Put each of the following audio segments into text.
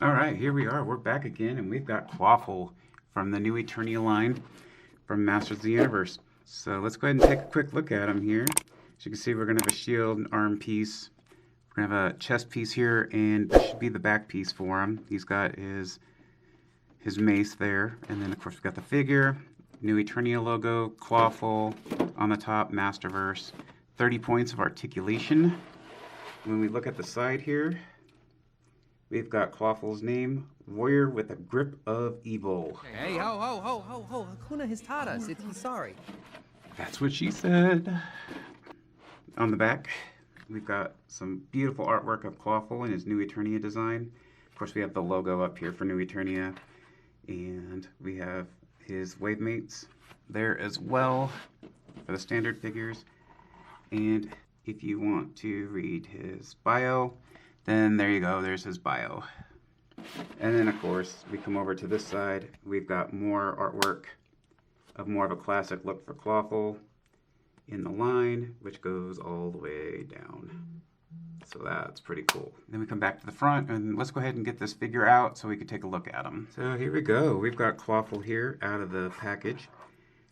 All right, here we are. We're back again, and we've got Clawful from the new Eternia line from Masters of the Universe. So let's go ahead and take a quick look at him here. As you can see, we're going to have a shield, an arm piece. We're going to have a chest piece here, and this should be the back piece for him. He's got his mace there, and then of course we've got the figure, new Eternia logo, Clawful on the top, Masterverse, 30 points of articulation. When we look at the side here, we've got Clawful's name, Warrior with a Grip of Evil. Hey, ho, Hakuna Histatas, it's sorry. That's what she said. On the back, we've got some beautiful artwork of Clawful in his new Eternia design. Of course, we have the logo up here for new Eternia, and we have his wave mates there as well for the standard figures. And if you want to read his bio, then there you go, there's his bio. And then of course, we come over to this side, we've got more artwork of more of a classic look for Clawful in the line, which goes all the way down. So that's pretty cool. Then we come back to the front, and let's go ahead and get this figure out so we can take a look at him. So here we go, we've got Clawful here out of the package.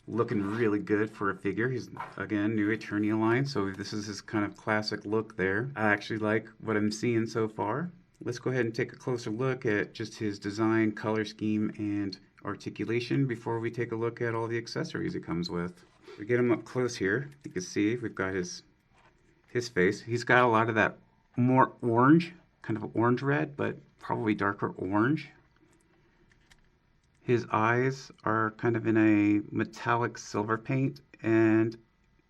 Looking really good for a figure. He's, again, new Eternia line, so this is his kind of classic look there. I actually like what I'm seeing so far. Let's go ahead and take a closer look at just his design, color scheme, and articulation before we take a look at all the accessories it comes with. We get him up close here. You can see we've got his face. He's got a lot of that more orange, kind of orange red, but probably darker orange. His eyes are kind of in a metallic silver paint, and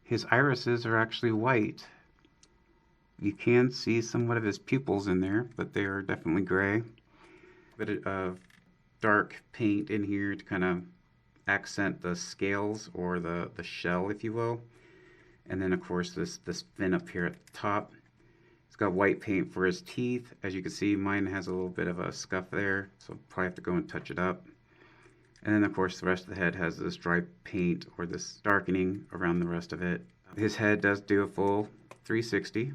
his irises are actually white. You can see somewhat of his pupils in there, but they are definitely gray. A bit of dark paint in here to kind of accent the scales, or the shell, if you will. And then of course this fin up here at the top. He's got white paint for his teeth. As you can see, mine has a little bit of a scuff there, so I'll probably have to go and touch it up. And then of course the rest of the head has this dry paint, or this darkening around the rest of it. His head does do a full 360.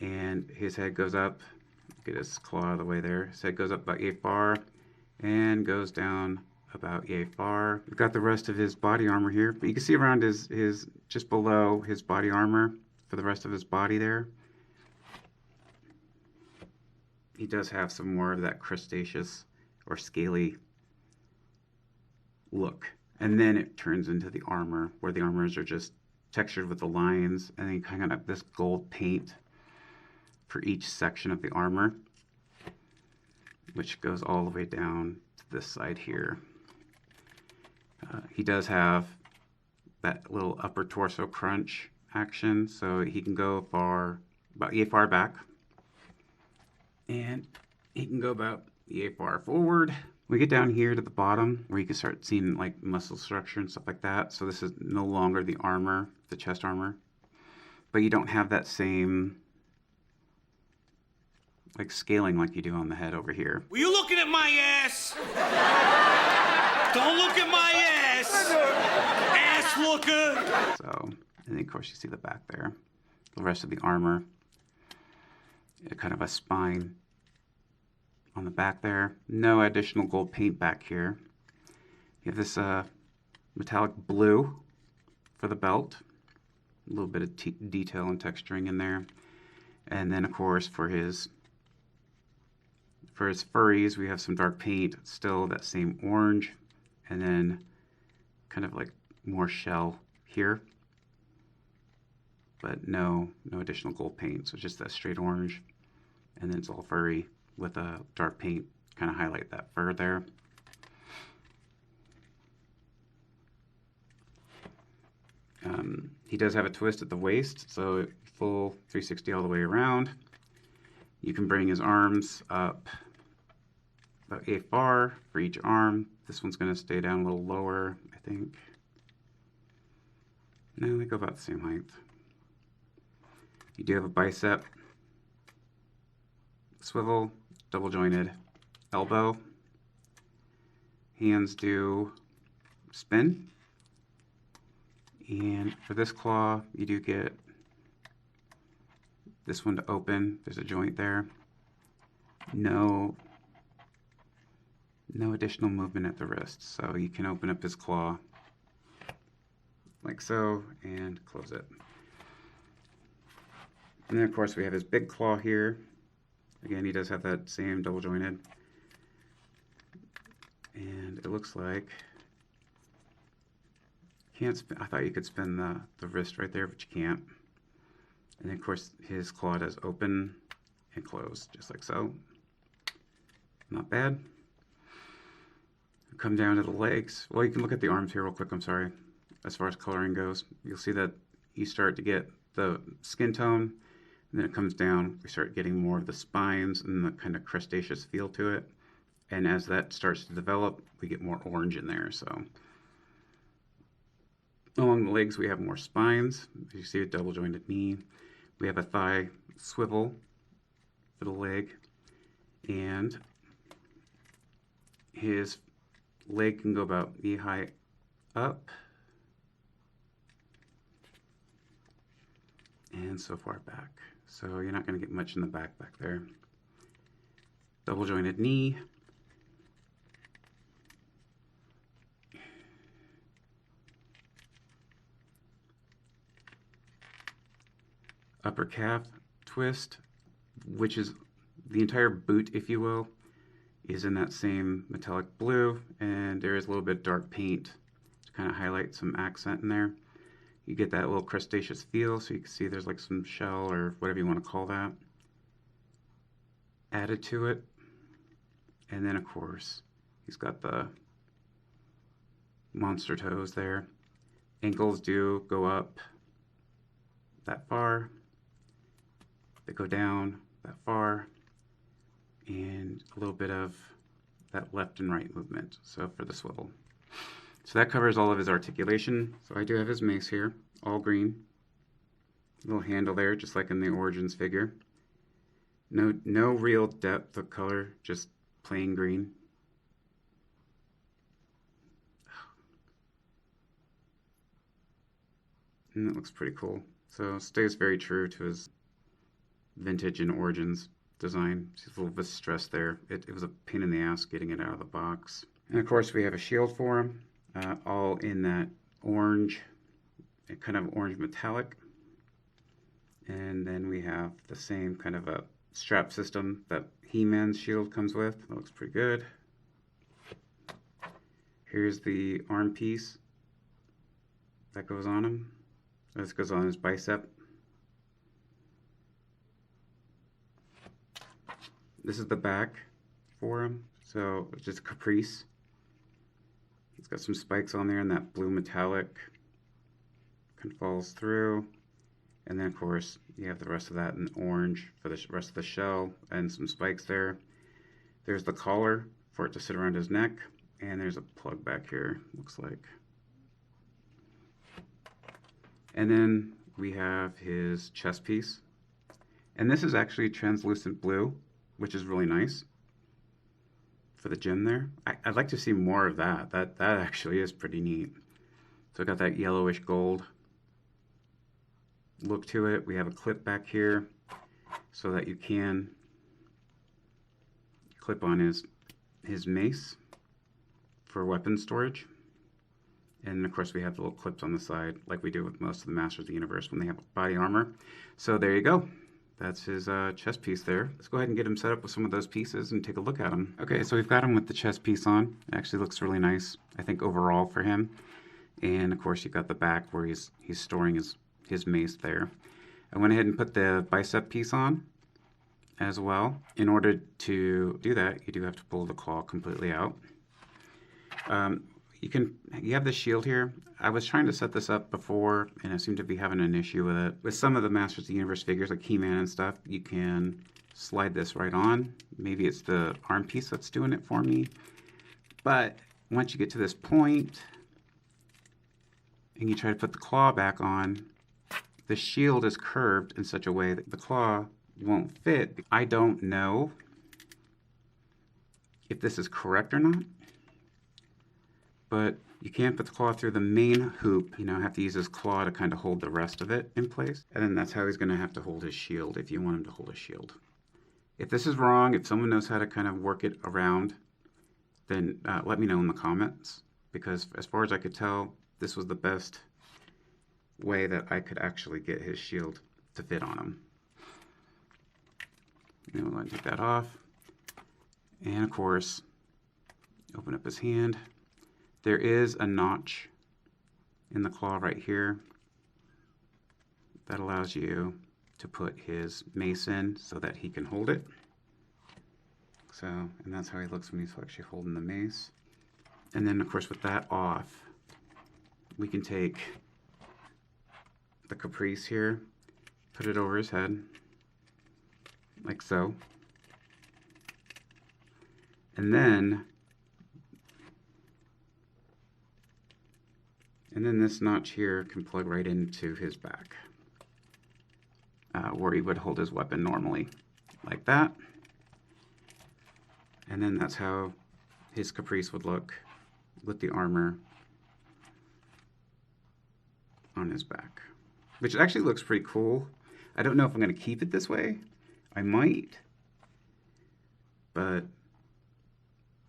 And his head goes up, get his claw out of the way there. His head goes up about yay far and goes down about yay far. We've got the rest of his body armor here, but you can see around his just below his body armor for the rest of his body there. He does have some more of that crustaceous or scaly look, and then it turns into the armor, where the armors are just textured with the lines, and then kind of this gold paint for each section of the armor, which goes all the way down to this side here. He does have that little upper torso crunch action, so he can go about yay far back, and he can go about yay far forward. We get down here to the bottom where you can start seeing like muscle structure and stuff like that. So this is no longer the armor, the chest armor, but you don't have that same like scaling like you do on the head over here. Were you looking at my ass? Don't look at my ass! Ass looker! So, and then of course you see the back there. The rest of the armor, kind of a spine on the back there. No additional gold paint back here. You have this metallic blue for the belt. A little bit of detail and texturing in there. And then of course for his furries, we have some dark paint, still that same orange, and then kind of like more shell here, but no additional gold paint, so just that straight orange, and then it's all furry with a dark paint, kind of highlight that fur there. He does have a twist at the waist, so full 360 all the way around. You can bring his arms up about yay far for each arm. This one's going to stay down a little lower, I think. No, they go about the same height. You do have a bicep swivel, double jointed elbow. Hands do spin. And for this claw, you do get this one to open. There's a joint there. No additional movement at the wrist, so you can open up his claw like so and close it. And then of course we have his big claw here. Again, he does have that same double jointed. And it looks like I thought you could spin the wrist right there, but you can't. And then of course his claw does open and close, just like so. Not bad. Come down to the legs. Well, you can look at the arms here real quick, I'm sorry. As far as coloring goes, you'll see that you start to get the skin tone, and then it comes down, we start getting more of the spines and the kind of crustaceous feel to it. And as that starts to develop, we get more orange in there. So along the legs, we have more spines. As you see, a double jointed knee. We have a thigh swivel for the leg, and his leg can go about knee high up and so far back. So you're not going to get much in the back there. Double jointed knee. Upper calf twist, which is the entire boot, if you will, is in that same metallic blue, and there is a little bit of dark paint to kind of highlight some accent in there. You get that little crustaceous feel, so you can see there's like some shell or whatever you want to call that added to it. And then of course he's got the monster toes there. Ankles do go up that far, they go down that far, and a little bit of that left and right movement, so for the swivel. So that covers all of his articulation. So I do have his mace here, all green. Little handle there, just like in the Origins figure. No real depth of color, just plain green. And it looks pretty cool. So it stays very true to his vintage and Origins design. Just a little bit of stress there. It was a pain in the ass getting it out of the box. And of course we have a shield for him, all in that orange, kind of orange metallic. And then we have the same kind of a strap system that He-Man's shield comes with. That looks pretty good. Here's the arm piece that goes on him. This goes on his bicep. This is the back for him, so it's just a caprice. He's got some spikes on there, and that blue metallic kind of falls through. And then of course you have the rest of that in orange for the rest of the shell, and some spikes there. There's the collar for it to sit around his neck, and there's a plug back here, looks like. And then we have his chest piece, and this is actually translucent blue, which is really nice for the gem there. I'd like to see more of that. That actually is pretty neat. So I got that yellowish gold look to it. We have a clip back here so that you can clip on his mace for weapon storage. And of course we have the little clips on the side like we do with most of the Masters of the Universe when they have body armor. So there you go. That's his chest piece there. Let's go ahead and get him set up with some of those pieces and take a look at him. Okay, so we've got him with the chest piece on. It actually looks really nice, I think, overall for him. And of course you've got the back where he's storing his mace there. I went ahead and put the bicep piece on as well. In order to do that, you do have to pull the claw completely out. You have the shield here. I was trying to set this up before, and I seem to be having an issue with it. With some of the Masters of the Universe figures, like He-Man and stuff, you can slide this right on. Maybe it's the arm piece that's doing it for me. But once you get to this point, and you try to put the claw back on, the shield is curved in such a way that the claw won't fit. I don't know if this is correct or not, but you can't put the claw through the main hoop. You know, have to use his claw to kind of hold the rest of it in place. And then that's how he's going to have to hold his shield if you want him to hold his shield. If this is wrong, if someone knows how to kind of work it around, then let me know in the comments, because as far as I could tell, this was the best way that I could actually get his shield to fit on him. And we'll go and take that off. And of course, open up his hand. There is a notch in the claw right here that allows you to put his mace in so that he can hold it. So, and that's how he looks when he's actually holding the mace. And then of course with that off, we can take the caprice here, put it over his head, like so. And then this notch here can plug right into his back, where he would hold his weapon normally, like that. And then that's how his caprice would look with the armor on his back, which actually looks pretty cool. I don't know if I'm going to keep it this way. I might, but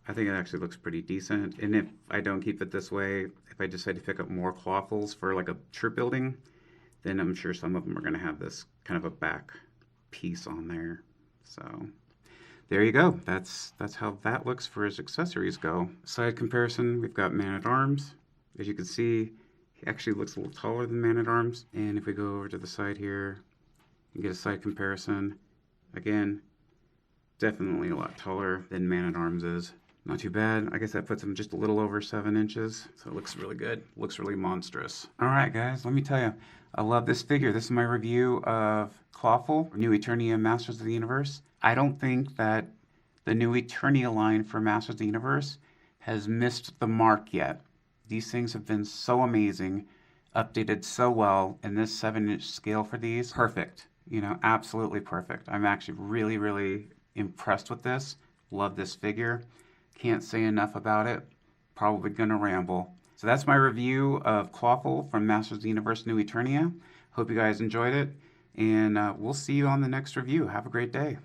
I think it actually looks pretty decent. And if I don't keep it this way, if I decide to pick up more clawfuls for like a troop building, then I'm sure some of them are going to have this kind of a back piece on there. So there you go. That's how that looks for his accessories go. Side comparison, we've got Man-at-Arms. As you can see, he actually looks a little taller than Man-at-Arms. And if we go over to the side here, you get a side comparison. Again, definitely a lot taller than Man-at-Arms is. Not too bad. I guess that puts him just a little over 7 inches. So it looks really good. Looks really monstrous. All right, guys, let me tell you, I love this figure. This is my review of Clawful, new Eternia Masters of the Universe. I don't think that the new Eternia line for Masters of the Universe has missed the mark yet. These things have been so amazing, updated so well, and this 7-inch scale for these, perfect. You know, absolutely perfect. I'm actually really, really impressed with this. Love this figure. Can't say enough about it. Probably gonna ramble. So that's my review of Clawful from Masters of the Universe New Eternia. Hope you guys enjoyed it, and we'll see you on the next review. Have a great day.